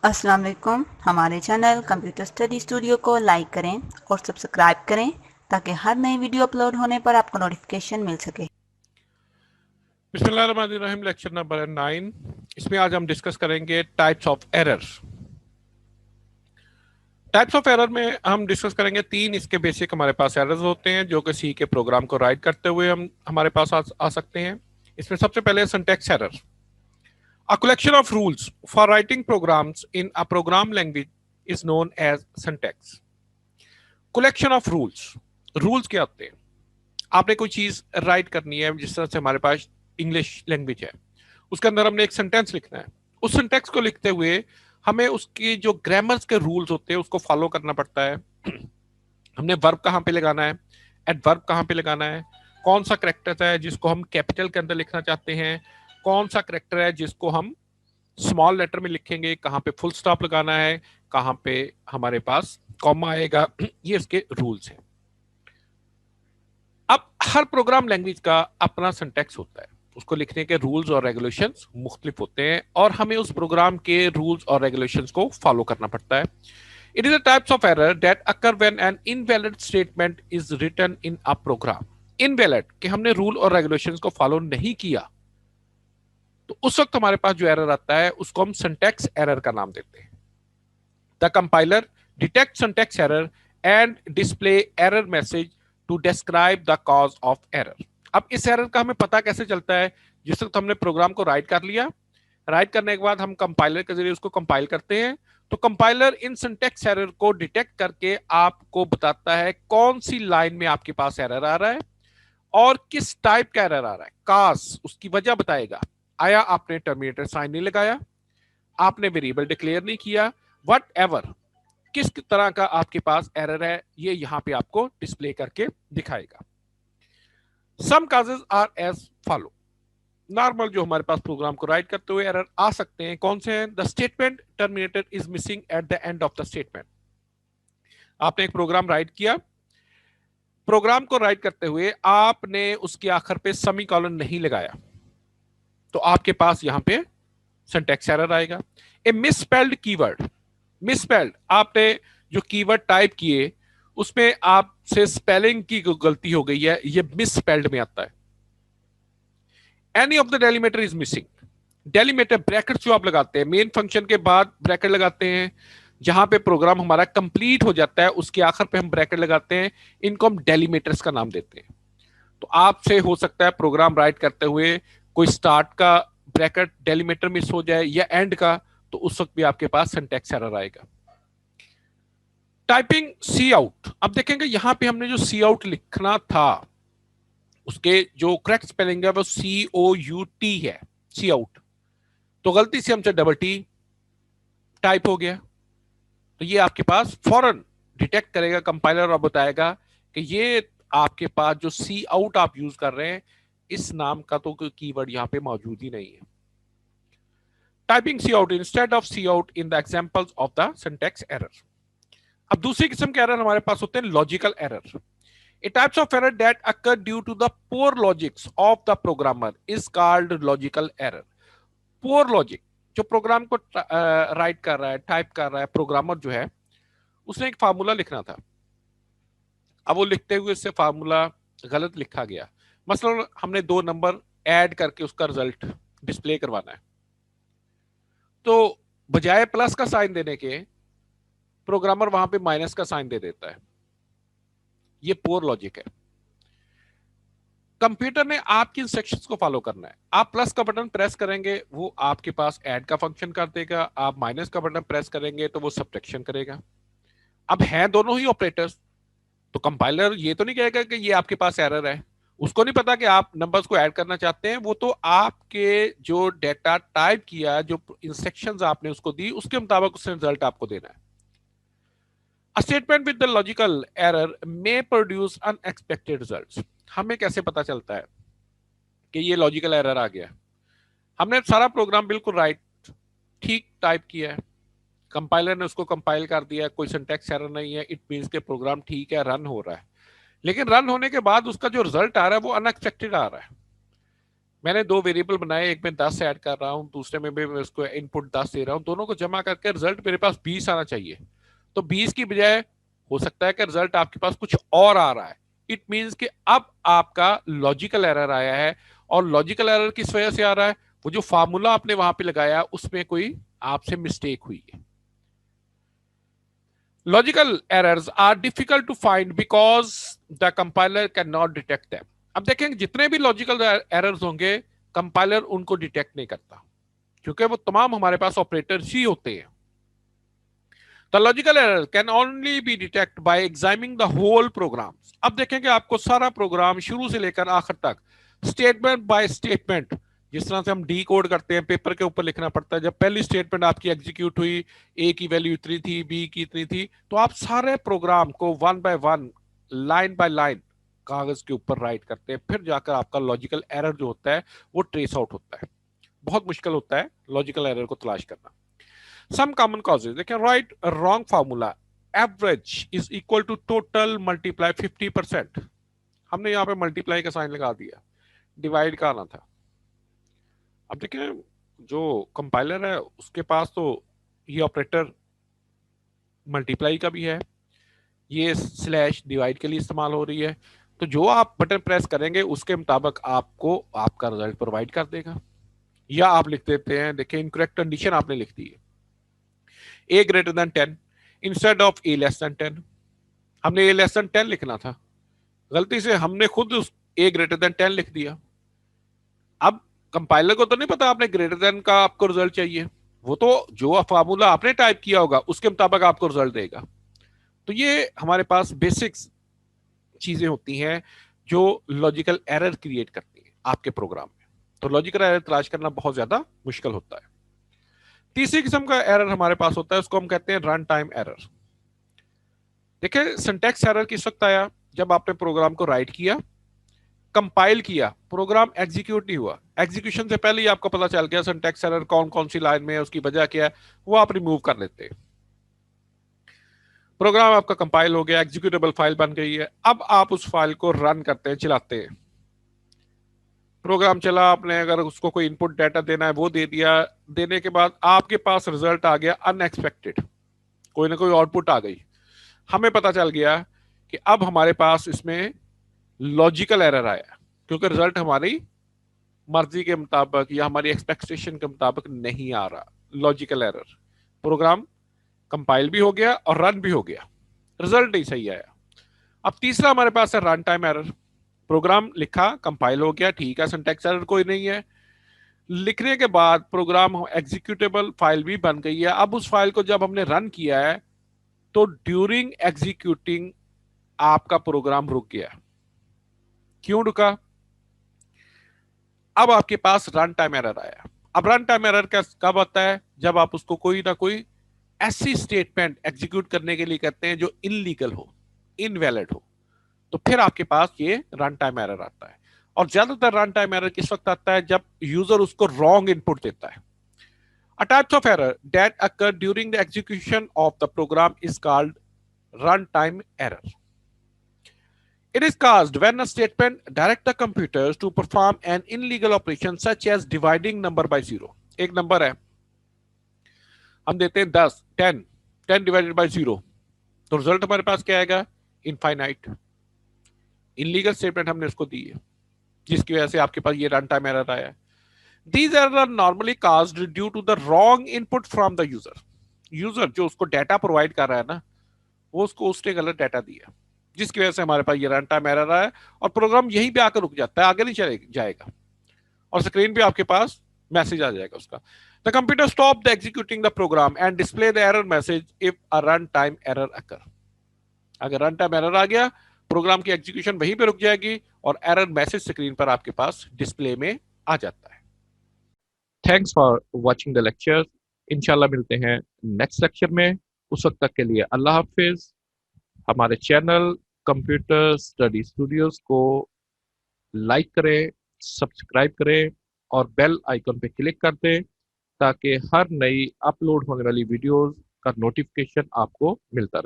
अस्सलाम वालेकुम। हमारे चैनल कंप्यूटर स्टडी स्टूडियो को लाइक करें और सब्सक्राइब करें ताकि हर नई वीडियो अपलोड होने पर आपको नोटिफिकेशन मिल सके। बिस्मिल्लाहिर्रहमानिर्रहीम। Lecture number 9। इसमें आज हम डिस्कस करेंगे types of error. Types of error में हम डिस्कस करेंगे तीन इसके बेसिक हमारे पास एरर्स होते हैं जो कि सी के प्रोग्राम को राइट करते हुए हम हमारे पास आ सकते हैं। इसमें सबसे पहले syntax error. A collection of rules for writing programs in a program language is known as syntax. Collection of rules. Rules क्या होते हैं? आपने कोई चीज राइट करनी है, जिस तरह से हमारे पास इंग्लिश लैंग्वेज है, उसके अंदर हमने एक सेंटेंस लिखना है। उस सेंटेंस को लिखते हुए हमें उसकी जो ग्रामर्स के रूल्स होते हैं उसको फॉलो करना पड़ता है। हमने वर्ब कहाँ पे लगाना है, एडवर्ब कहाँ पे लगाना है, कौन सा करेक्टर है जिसको हम कैपिटल के अंदर लिखना चाहते हैं, कौन सा करेक्टर है जिसको हम स्मॉल लेटर में लिखेंगे, कहाँ पे फुल स्टॉप लगाना है, कहाँ पे हमारे पास कॉमा आएगा। ये इसके रूल्स हैं। अब हर प्रोग्राम लैंग्वेज का अपना सिंटैक्स होता है, उसको लिखने के रूल्स और रेगुलेशंस मुख्तलिफ होते हैं और हमें उस प्रोग्राम के रूल्स और रेगुलेशंस को फॉलो करना पड़ता है। It is a types of error that occur when an invalid statement is written in a program. Invalid कि हमने रूल और रेगुलेशंस को फॉलो नहीं किया, तो उस वक्त हमारे पास जो एरर आता है उसको हम सिंटैक्स एरर का नाम देते हैं। The compiler detect syntax error and display error message to describe the cause of error. अब इस एरर का हमें पता कैसे चलता है? जिस वक्त हमने प्रोग्राम को राइट कर लिया, राइट करने के बाद हम कंपाइलर के जरिए उसको कंपाइल करते हैं, तो कंपाइलर इन सिंटैक्स एरर को डिटेक्ट करके आपको बताता है कौन सी लाइन में आपके पास एरर आ रहा है और किस टाइप का एरर आ रहा है। काज उसकी वजह बताएगा। आया आपने टर्मिनेटर साइन नहीं लगाया, आपने वेरिएबल डिक्लेयर नहीं किया, वट एवर किस तरह का आपके पास एरर है, ये यहां पे आपको डिस्प्ले करके दिखाएगा। Some causes are as follow. Normal जो हमारे पास प्रोग्राम को राइट करते हुए एरर आ सकते हैं, कौन से हैं? The statement terminator is missing at the end of the statement. आपने एक प्रोग्राम राइट किया, प्रोग्राम को राइट करते हुए आपने उसके आखिर पे सेमी कॉलन नहीं लगाया, तो आपके पास यहां पे सिंटैक्स एरर आएगा। ए मिसस्पेल्ड कीवर्ड। मिसस्पेल्ड आपने जो कीवर्ड टाइप किए उसमें आपसे स्पेलिंग की गलती हो गई है, ये मिसस्पेल्ड में आता है। Any of the delimiter is missing. Delimiter bracket जो आप लगाते हैं, मेन फंक्शन के बाद ब्रैकेट लगाते हैं, जहां पे प्रोग्राम हमारा कंप्लीट हो जाता है उसके आखिर पे हम ब्रैकेट लगाते हैं, इनको हम डेलीमीटर्स का नाम देते हैं। तो आपसे हो सकता है प्रोग्राम राइट करते हुए कोई स्टार्ट का ब्रैकेट डेलीमीटर मिस हो जाए या एंड का, तो उस वक्त भी आपके पास सिंटैक्स एरर आएगा। Typing C out. अब देखेंगे यहां पे हमने जो सी आउट लिखना था उसके जो करेक्ट स्पेलिंग है वो COUT है, सी आउट। तो गलती से हमसे डबल टी टाइप हो गया, तो ये आपके पास फौरन डिटेक्ट करेगा कंपाइलर और बताएगा कि ये आपके पास जो सी आउट आप यूज कर रहे हैं, इस नाम का तो कीवर्ड यहां पे मौजूद ही नहीं है। Typing C out instead of C out in the examples of the syntax error. अब दूसरी किस्म के एरर हमारे पास होते हैं logical error. A types of error that occur due to the poor logics of the programmer is called logical error. Poor logic जो programme को राइट कर रहा है, टाइप कर रहा है, प्रोग्रामर जो है उसने एक फार्मूला लिखना था, अब वो लिखते हुए उससे फार्मूला गलत लिखा गया। मसलन हमने दो नंबर ऐड करके उसका रिजल्ट डिस्प्ले करवाना है, तो बजाय प्लस का साइन देने के प्रोग्रामर वहां पे माइनस का साइन दे देता है। ये पोर लॉजिक है। कंप्यूटर ने आपकी इंस्ट्रक्शंस को फॉलो करना है। आप प्लस का बटन प्रेस करेंगे वो आपके पास ऐड का फंक्शन कर देगा, आप माइनस का बटन प्रेस करेंगे तो वो सब्ट्रैक्शन करेगा। अब हैं दोनों ही ऑपरेटर्स, तो कंपाइलर ये तो नहीं कहेगा कि ये आपके पास एरर है, उसको नहीं पता कि आप नंबर्स को ऐड करना चाहते हैं, वो तो आपके जो डेटा टाइप किया, जो इंस्ट्रक्शंस आपने उसको दी, उसके मुताबिक उसने रिजल्ट आपको देना है। A statement with the logical error may produce unexpected results. हमें कैसे पता चलता है कि ये लॉजिकल एरर आ गया? हमने सारा प्रोग्राम बिल्कुल राइट ठीक टाइप किया है, कंपाइलर ने उसको कंपाइल कर दिया, कोई सिंटैक्स एरर नहीं है, इट मींस के प्रोग्राम ठीक है, रन हो रहा है। लेकिन रन होने के बाद उसका जो रिजल्ट आ रहा है वो अनएक्सपेक्टेड आ रहा है। मैंने दो वेरिएबल बनाए, एक में 10 ऐड कर रहा हूँ, दूसरे में भी मैं उसको इनपुट 10 दे रहा हूँ, दोनों को जमा करके रिजल्ट मेरे पास 20 आना चाहिए। तो 20 की बजाय हो सकता है कि रिजल्ट आपके पास कुछ और आ रहा है। इट मीन्स कि अब आपका लॉजिकल एरर आया है, और लॉजिकल एरर किस वजह से आ रहा है? वो जो फार्मूला आपने वहां पे लगाया उसमें कोई आपसे मिस्टेक हुई है। Logical errors are difficult to find because the compiler can not detect them. अब देखेंगे जितने भी लॉजिकल एरर्स होंगे कंपाइलर उनको डिटेक्ट नहीं करता, क्योंकि वो तमाम हमारे पास ऑपरेटर्स ही होते हैं। The logical error can only be detect by examining the whole program. अब देखेंगे आपको सारा प्रोग्राम शुरू से लेकर आखिर तक स्टेटमेंट बाय स्टेटमेंट, जिस तरह से हम डी कोड करते हैं, पेपर के ऊपर लिखना पड़ता है। जब पहली स्टेटमेंट आपकी एग्जीक्यूट हुई, ए की वैल्यू इतनी थी, बी की इतनी थी, तो आप सारे प्रोग्राम को one by one, line by line कागज के ऊपर राइट करते हैं, फिर जाकर आपका लॉजिकल एरर जो होता है वो ट्रेस आउट होता है। बहुत मुश्किल होता है लॉजिकल एरर को तलाश करना। सम कॉमन कॉजेज देखें, right wrong formula, average is equal to total multiply 50%। हमने यहाँ पे मल्टीप्लाई का साइन लगा दिया, डिवाइड का आना था। अब देखें जो कंपाइलर है उसके पास तो ये ऑपरेटर मल्टीप्लाई का भी है, ये स्लैश डिवाइड के लिए इस्तेमाल हो रही है, तो जो आप बटन प्रेस करेंगे उसके मुताबिक आपको आपका रिजल्ट प्रोवाइड कर देगा। या आप लिख देते हैं, देखिए इनकरेक्ट कंडीशन आपने लिख दी है, a greater than 10 instead of a less than 10। हमने ए लेस देन 10 लिखना था, गलती से हमने खुद उस ए ग्रेटर देन 10 लिख दिया। अब कंपाइलर को तो नहीं पता आपने ग्रेटर देन का आपको रिजल्ट चाहिए, वो तो जो फार्मूला आपने टाइप किया होगा उसके मुताबिक आपको रिजल्ट देगा। तो ये हमारे पास बेसिक्स चीजें होती हैं जो लॉजिकल एरर क्रिएट करती हैं आपके प्रोग्राम में। तो लॉजिकल एरर तलाश करना बहुत ज्यादा मुश्किल होता है। तीसरी किस्म का एरर हमारे पास होता है, उसको हम कहते हैं रन टाइम एरर। देखिए सिंटैक्स एरर किस वक्त आया? जब आपने प्रोग्राम को राइट किया, कंपाइल किया, प्रोग्राम एग्जीक्यूट नहीं हुआ, एग्जीक्यूशन से पहले ही आपको पता चल गया सिंटैक्स एरर कौन कौन सी लाइन में है, उसकी वजह क्या है, वो आप रिमूव कर लेते हैं। प्रोग्राम आपका कंपाइल हो गया, एग्जीक्यूटेबल फाइल बन गई है, अब आप उस फाइल को रन करते हैं, चलाते हैं। प्रोग्राम चला, आपने अगर उसको कोई इनपुट डाटा देना है वो दे दिया, देने के बाद आपके पास रिजल्ट आ गया अनएक्सपेक्टेड, कोई ना कोई आउटपुट आ गई, हमें पता चल गया कि अब हमारे पास इसमें लॉजिकल एरर आया, क्योंकि रिजल्ट हमारी मर्जी के मुताबिक या हमारी एक्सपेक्टेशन के मुताबिक नहीं आ रहा। लॉजिकल एरर, प्रोग्राम कंपाइल भी हो गया और रन भी हो गया, रिजल्ट नहीं सही आया। अब तीसरा हमारे पास है रन टाइम एरर। प्रोग्राम लिखा, कंपाइल हो गया, ठीक है, सिंटैक्स एरर कोई नहीं है, लिखने के बाद प्रोग्राम एग्जीक्यूटेबल फाइल भी बन गई है। अब उस फाइल को जब हमने रन किया है तो ड्यूरिंग एग्जीक्यूटिंग आपका प्रोग्राम रुक गया। क्यों रुका? अब आपके पास रन टाइम एरर आया। अब रन टाइम एरर कब आता है? जब आप उसको कोई ना कोई ऐसी स्टेटमेंट एग्जीक्यूट करने के लिए कहते हैं जो इनलीगल हो, इनवैलिड हो, तो फिर आपके पास ये रन टाइम एरर आता है। और ज्यादातर रन टाइम एरर किस वक्त आता है? जब यूजर उसको रॉन्ग इनपुट देता है। A types of error that occur during the execution of the program is called runtime error. It is caused when a statement directs the computers to perform an illegal operation such as dividing number by zero. एक number है, हम देते हैं 10, 10 divided by 0, तो result हमारे पास क्या आएगा? Infinite. Illegal statement हमने उसको दी है, जिसकी वजह से आपके पास ये रन टाइम एरर आया है। These errors are normally caused due to the wrong input from the user. User जो उसको डाटा प्रोवाइड कर रहा है ना, वो उसने गलत डाटा दिया, जिसकी वजह से हमारे पास ये रन टाइम एरर आया और प्रोग्राम यहीं पे आकर रुक जाता है, आगे नहीं चले जाएगा, और स्क्रीन पे आपके पास मैसेज आ जाएगा उसका। The computer stop the executing the program and display the error message if a runtime error occur. अगर रन टाइम एरर आ गया, प्रोग्राम की एग्जीक्यूशन वहीं पे रुक जाएगी और एरर मैसेज स्क्रीन पर आपके पास डिस्प्ले में आ जाता है। Thanks for watching the lecture. इंशाल्लाह मिलते हैं नेक्स्ट लेक्चर में, उस वक्त तक के लिए अल्लाह हाफिज। हमारे चैनल कंप्यूटर स्टडी स्टूडियोज को लाइक करें, सब्सक्राइब करें और बेल आइकन पे क्लिक कर दें ताकि हर नई अपलोड होने वाली वीडियोस का नोटिफिकेशन आपको मिलता रहे।